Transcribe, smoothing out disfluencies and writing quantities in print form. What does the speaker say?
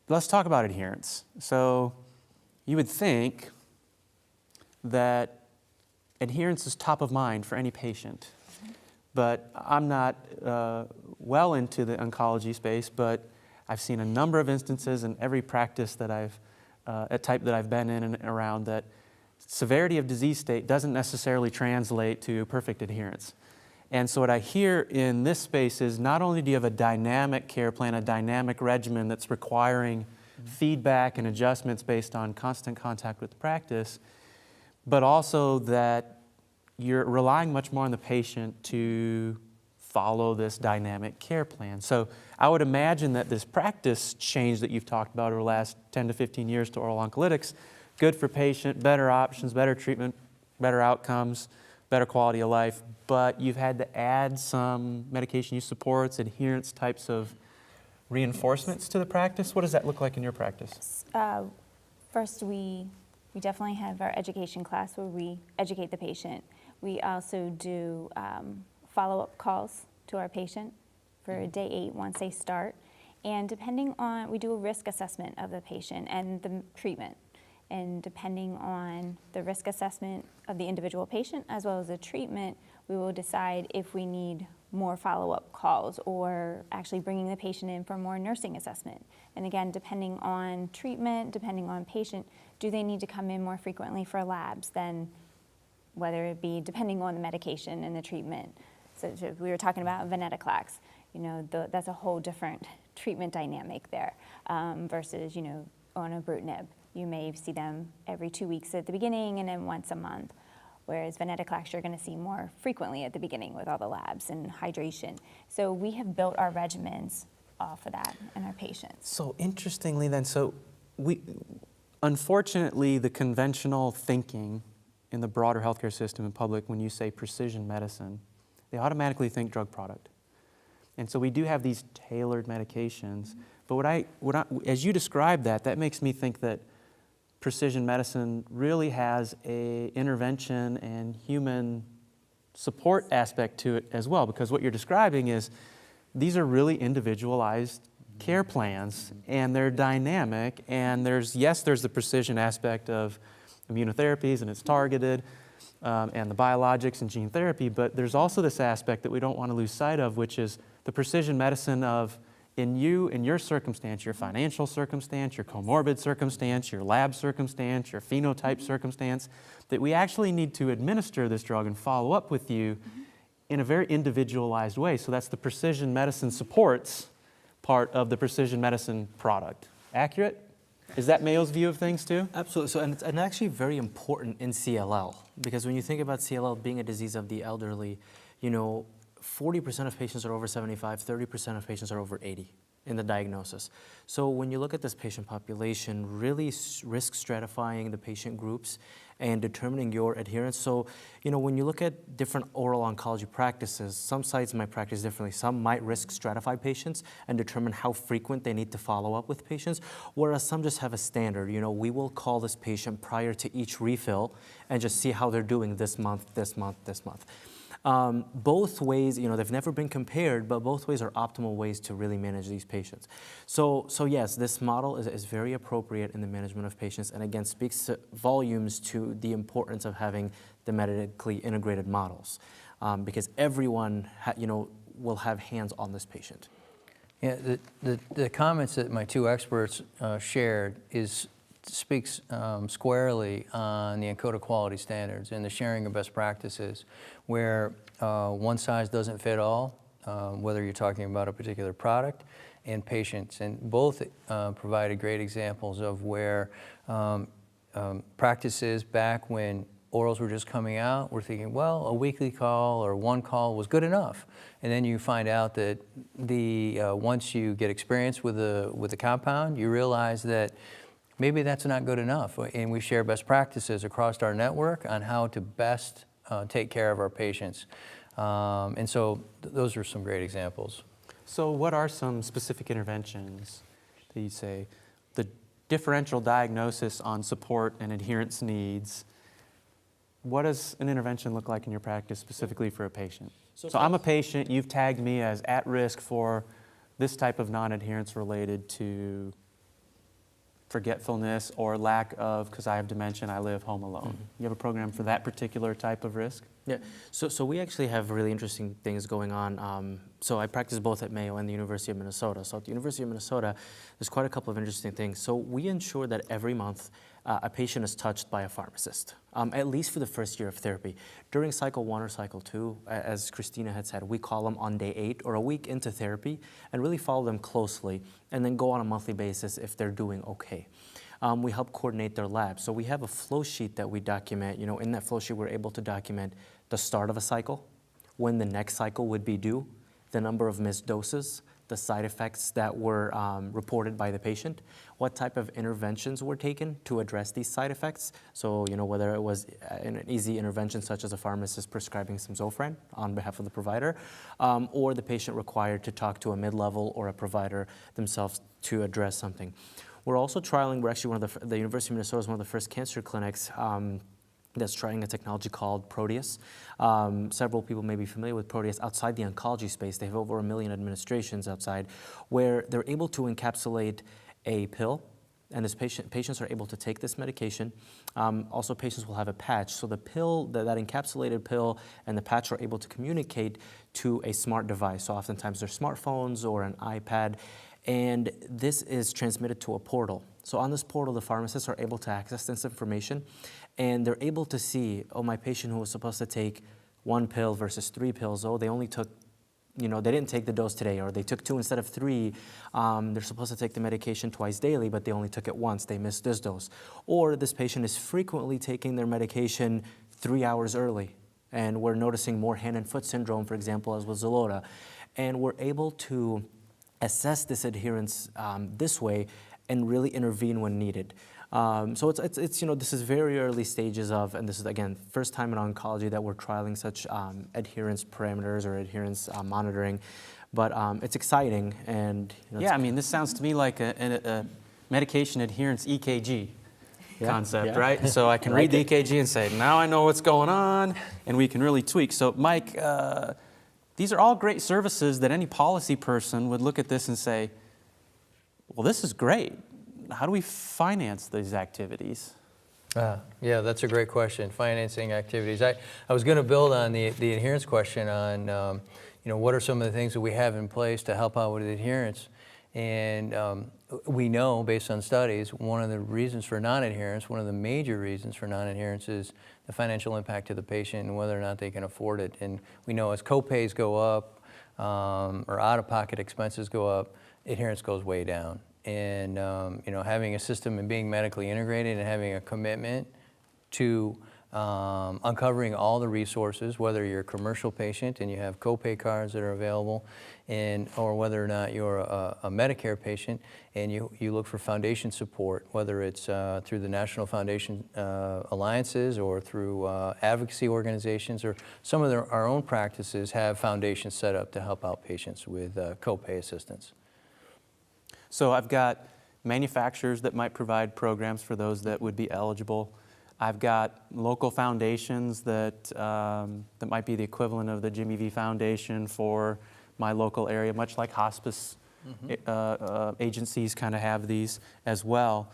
let's talk about adherence. So you would think that adherence is top of mind for any patient, but I'm not well into the oncology space, but I've seen a number of instances in every practice that I've been in and around that severity of disease state doesn't necessarily translate to perfect adherence. And so what I hear in this space is not only do you have a dynamic care plan, a dynamic regimen that's requiring feedback and adjustments based on constant contact with the practice, but also that you're relying much more on the patient to follow this dynamic care plan. So I would imagine that this practice change that you've talked about over the last 10 to 15 years to oral oncolytics, good for patient, better options, better treatment, better outcomes, better quality of life, but you've had to add some medication use supports, adherence types of reinforcements to the practice. What does that look like in your practice? First, we definitely have our education class where we educate the patient. We also do follow-up calls to our patient for day 8 once they start. And depending on, we do a risk assessment of the patient and the treatment. And depending on the risk assessment of the individual patient as well as the treatment, we will decide if we need more follow-up calls or actually bringing the patient in for more nursing assessment. And again, depending on treatment, depending on patient, do they need to come in more frequently for labs than whether it be depending on the medication and the treatment. So we were talking about venetoclax, that's a whole different treatment dynamic there versus, onabrutinib. You may see them every 2 weeks at the beginning and then once a month, whereas venetoclax you're going to see more frequently at the beginning with all the labs and hydration. So we have built our regimens off of that in our patients. So interestingly then, unfortunately, the conventional thinking in the broader healthcare system in public, when you say precision medicine, they automatically think drug product. And so we do have these tailored medications, but as you describe that makes me think that precision medicine really has a intervention and human support aspect to it as well, because what you're describing is these are really individualized care plans and they're dynamic, and there's the precision aspect of immunotherapies and it's targeted and the biologics and gene therapy, but there's also this aspect that we don't want to lose sight of, which is the precision medicine of in your circumstance, your financial circumstance, your comorbid circumstance, your lab circumstance, your phenotype circumstance, that we actually need to administer this drug and follow up with you in a very individualized way. So that's the precision medicine supports part of the precision medicine product. Accurate? Is that Mayo's view of things too? Absolutely. So, and it's actually very important in CLL, because when you think about CLL being a disease of the elderly, 40% of patients are over 75, 30% of patients are over 80 in the diagnosis. So when you look at this patient population, really risk stratifying the patient groups and determining your adherence. So, when you look at different oral oncology practices, some sites might practice differently. Some might risk stratify patients and determine how frequent they need to follow up with patients, whereas some just have a standard. We will call this patient prior to each refill and just see how they're doing this month, this month, this month. Both ways, they've never been compared, but both ways are optimal ways to really manage these patients. So yes, this model is very appropriate in the management of patients, and again, speaks volumes to the importance of having the medically integrated models, because everyone, will have hands on this patient. Yeah, the comments that my two experts shared speaks squarely on the ANCODA quality standards and the sharing of best practices, where one size doesn't fit all, whether you're talking about a particular product and patients. And both provided great examples of where practices back when orals were just coming out were thinking, well, a weekly call or one call was good enough. And then you find out that once you get experience with the compound, you realize that maybe that's not good enough, and we share best practices across our network on how to best take care of our patients. And so those are some great examples. So what are some specific interventions that you say? The differential diagnosis on support and adherence needs. What does an intervention look like in your practice specifically for a patient? So I'm a patient, you've tagged me as at risk for this type of non-adherence related to forgetfulness or lack of, because I have dementia and I live home alone. You have a program for that particular type of risk? Yeah, so we actually have really interesting things going on. So I practice both at Mayo and the University of Minnesota. So at the University of Minnesota, there's quite a couple of interesting things. So we ensure that every month a patient is touched by a pharmacist, at least for the first year of therapy. During cycle 1 or cycle 2, as Christina had said, we call them on day 8 or a week into therapy and really follow them closely and then go on a monthly basis if they're doing okay. We help coordinate their labs. So we have a flow sheet that we document. You know, in that flow sheet, we're able to document the start of a cycle, when the next cycle would be due, the number of missed doses, the side effects that were reported by the patient, what type of interventions were taken to address these side effects. So, you know, whether it was an easy intervention such as a pharmacist prescribing some Zofran on behalf of the provider, or the patient required to talk to a mid-level or a provider themselves to address something. We're also trialing, we're actually the University of Minnesota is one of the first cancer clinics that's trying a technology called Proteus. Several people may be familiar with Proteus outside the oncology space. They have over 1 million administrations outside where they're able to encapsulate a pill, and this patients are able to take this medication. Also, patients will have a patch. So the pill, that encapsulated pill and the patch are able to communicate to a smart device. So oftentimes they're smartphones or an iPad, and this is transmitted to a portal. So on this portal, the pharmacists are able to access this information, and they're able to see, oh, my patient who was supposed to take 1 pill versus 3 pills, oh, they only took, you know, they didn't take the dose today, or they took 2 instead of 3. They're supposed to take the medication twice daily, but they only took it once. They missed this dose. Or this patient is frequently taking their medication 3 hours early, and we're noticing more hand and foot syndrome, for example, as with Zolota. And we're able to assess this adherence this way and really intervene when needed. So it's you know, this is very early stages of, and this is again first time in oncology that we're trialing such adherence parameters or adherence monitoring, but it's exciting. And you know, Yeah, I mean, this sounds to me like a medication adherence EKG concept, right? So I can read the EKG and say, now I know what's going on, and we can really tweak. So Mike, these are all great services that any policy person would look at this and say, well, this is great. How do we finance these activities? Yeah, that's a great question, financing activities. I was going to build on the adherence question on, you know, what are some of the things that we have in place to help out with adherence? And we know, based on studies, one of the reasons for non-adherence, one of the major reasons for non-adherence is the financial impact to the patient and whether or not they can afford it. And we know as co-pays go up or out-of-pocket expenses go up, adherence goes way down. And you know, having a system and being medically integrated and having a commitment to uncovering all the resources, whether you're a commercial patient and you have copay cards that are available, or whether or not you're a Medicare patient and you look for foundation support, whether it's through the National Foundation Alliances or through advocacy organizations, or some of our own practices have foundations set up to help out patients with copay assistance. So I've got manufacturers that might provide programs for those that would be eligible. I've got local foundations that that might be the equivalent of the Jimmy V Foundation for my local area, much like hospice agencies kind of have these as well.